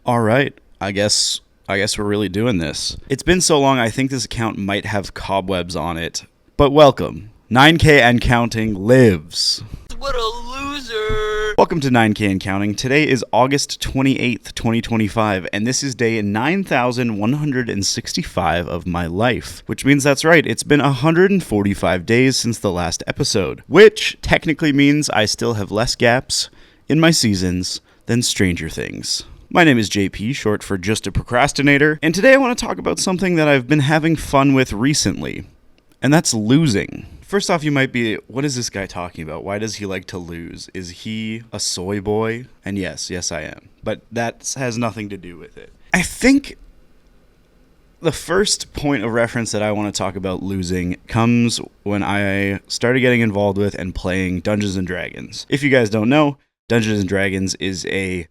All right. I guess we're really doing this. It's been so long, I think this account might have cobwebs on it. But welcome. 9K and counting lives. What a loser! Welcome to 9K and counting. Today is August 28th, 2025, and this is day 9165 of my life, which means that's right, it's been 145 days since the last episode, which technically means I still have less gaps in my seasons than Stranger Things. My name is JP, short for Just a Procrastinator, and today I want to talk about something that I've been having fun with recently, and that's losing. First off, you might be, what is this guy talking about? Why does he like to lose? Is he a soy boy? And yes, I am. But that has nothing to do with it. I think the first point of reference that I want to talk about losing comes when I started getting involved with and playing Dungeons and Dragons. If you guys don't know, Dungeons and Dragons is a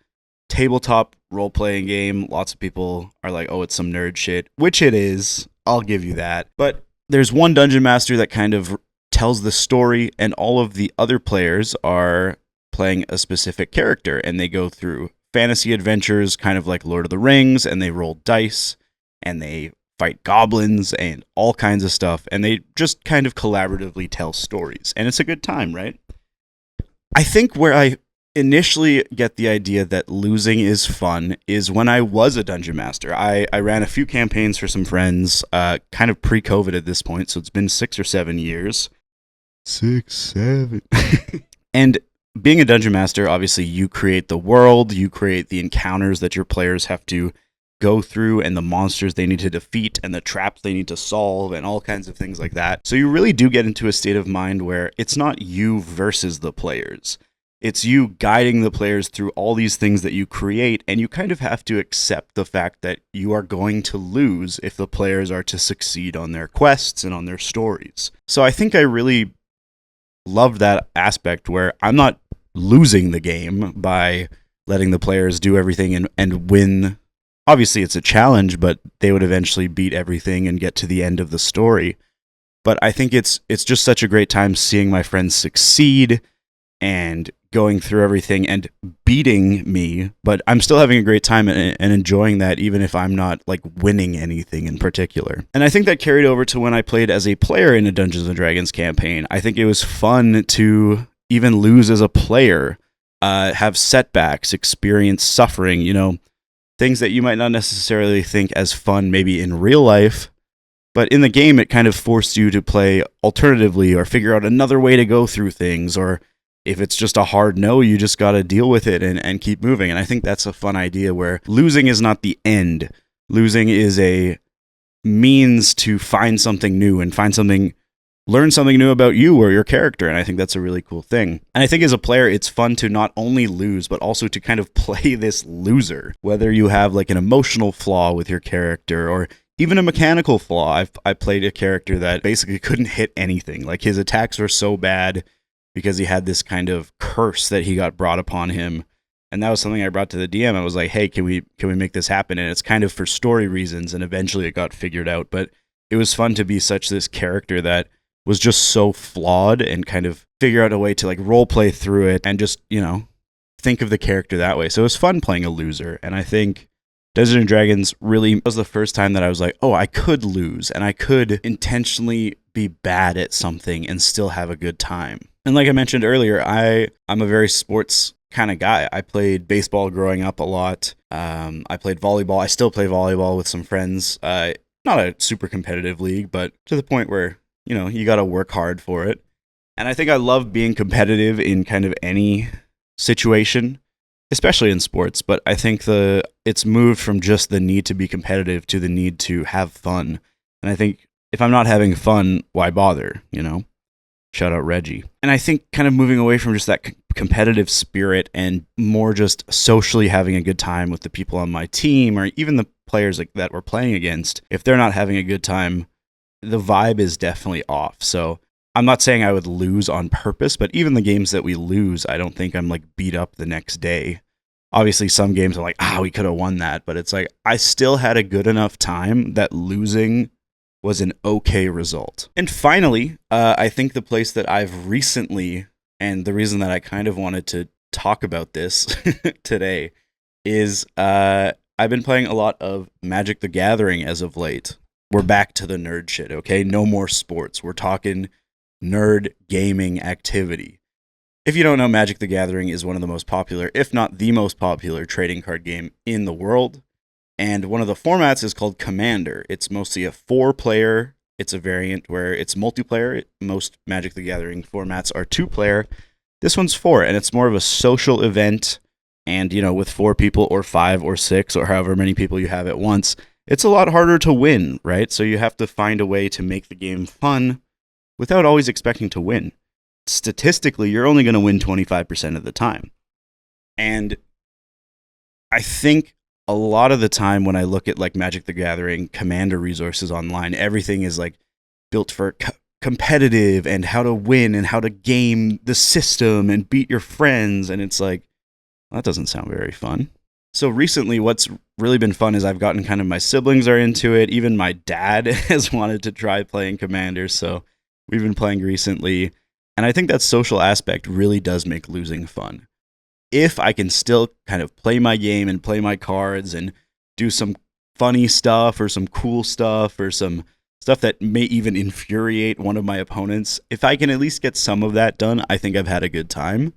tabletop role-playing game. Lots of people are like, oh, it's some nerd shit, which it is. I'll give you that. But there's one dungeon master that kind of tells the story, and all of the other players are playing a specific character, and they go through fantasy adventures, kind of like Lord of the Rings, and they roll dice, and they fight goblins, and all kinds of stuff, and they just kind of collaboratively tell stories, and it's a good time, right? I think where I initially get the idea that losing is fun is when I was a dungeon master. I ran a few campaigns for some friends, kind of pre-COVID at this point, so it's been 6 or 7 years. 6, 7. And being a dungeon master, obviously you create the world, you create the encounters that your players have to go through, and the monsters they need to defeat, and the traps they need to solve, and all kinds of things like that. So you really do get into a state of mind where it's not you versus the players. It's you guiding the players through all these things that you create, and you kind of have to accept the fact that you are going to lose if the players are to succeed on their quests and on their stories. So I think I really loved that aspect where I'm not losing the game by letting the players do everything and win. Obviously, it's a challenge, but they would eventually beat everything and get to the end of the story. But I think it's just such a great time seeing my friends succeed and going through everything and beating me, but I'm still having a great time and enjoying that, even if I'm not like winning anything in particular. And I think that carried over to when I played as a player in a Dungeons and Dragons campaign. I think it was fun to even lose as a player, have setbacks, experience suffering, things that you might not necessarily think as fun maybe in real life, but in the game it kind of forced you to play alternatively or figure out another way to go through things, or if it's just a hard no, you just got to deal with it and keep moving. And I think that's a fun idea where losing is not the end. Losing is a means to find something new and learn something new about you or your character. And I think that's a really cool thing. And I think as a player, it's fun to not only lose, but also to kind of play this loser. Whether you have like an emotional flaw with your character or even a mechanical flaw. I played a character that basically couldn't hit anything. Like his attacks were so bad because he had this kind of curse that he got brought upon him. And that was something I brought to the DM. I was like, hey, can we make this happen? And it's kind of for story reasons, and eventually it got figured out. But it was fun to be such this character that was just so flawed and kind of figure out a way to like role play through it and just, think of the character that way. So it was fun playing a loser. And I think Dungeons and Dragons really was the first time that I was like, oh, I could lose and I could intentionally be bad at something and still have a good time. And like I mentioned earlier, I'm a very sports kind of guy. I played baseball growing up a lot. I played volleyball. I still play volleyball with some friends. Not a super competitive league, but to the point where, you got to work hard for it. And I think I love being competitive in kind of any situation, especially in sports. But I think it's moved from just the need to be competitive to the need to have fun. And I think if I'm not having fun, why bother, Shout out Reggie. And I think kind of moving away from just that competitive spirit and more just socially having a good time with the people on my team or even the players that we're playing against. If they're not having a good time, the vibe is definitely off. So I'm not saying I would lose on purpose, but even the games that we lose, I don't think I'm like beat up the next day. Obviously, some games are like, we could have won that. But it's like, I still had a good enough time that losing was an okay result. And finally, I think the place that I've recently, and the reason that I kind of wanted to talk about this today, is I've been playing a lot of Magic the Gathering as of late. We're back to the nerd shit, okay? No more sports. We're talking nerd gaming activity. If you don't know, Magic the Gathering is one of the most popular, if not the most popular, trading card game in the world. And one of the formats is called Commander. It's mostly a 4-player. It's a variant where it's multiplayer. Most Magic the Gathering formats are 2-player. This one's 4, and it's more of a social event. And, with 4 people or 5 or 6 or however many people you have at once, it's a lot harder to win, right? So you have to find a way to make the game fun without always expecting to win. Statistically, you're only going to win 25% of the time. And I think a lot of the time when I look at like Magic the Gathering Commander resources online, everything is like built for competitive and how to win and how to game the system and beat your friends. And it's like, well, that doesn't sound very fun. So recently, what's really been fun is I've gotten kind of my siblings are into it. Even my dad has wanted to try playing Commander. So we've been playing recently. And I think that social aspect really does make losing fun. If I can still kind of play my game and play my cards and do some funny stuff or some cool stuff or some stuff that may even infuriate one of my opponents, if I can at least get some of that done, I think I've had a good time.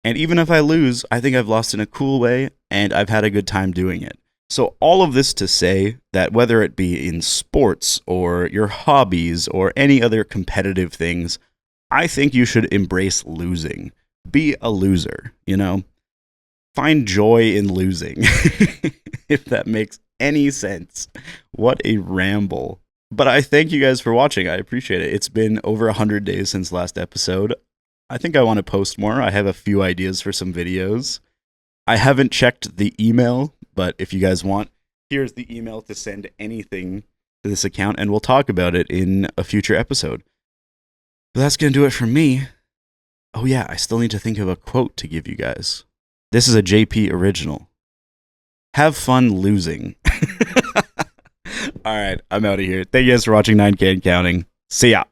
And even if I lose, I think I've lost in a cool way and I've had a good time doing it. So all of this to say that whether it be in sports or your hobbies or any other competitive things, I think you should embrace losing. Be a loser, Find joy in losing, if that makes any sense. What a ramble. But I thank you guys for watching. I appreciate it. It's been over 100 days since last episode. I think I want to post more. I have a few ideas for some videos. I haven't checked the email, but if you guys want, here's the email to send anything to this account, and we'll talk about it in a future episode. But that's going to do it for me. Oh yeah, I still need to think of a quote to give you guys. This is a JP original. Have fun losing. All right, I'm out of here. Thank you guys for watching 9K and counting. See ya.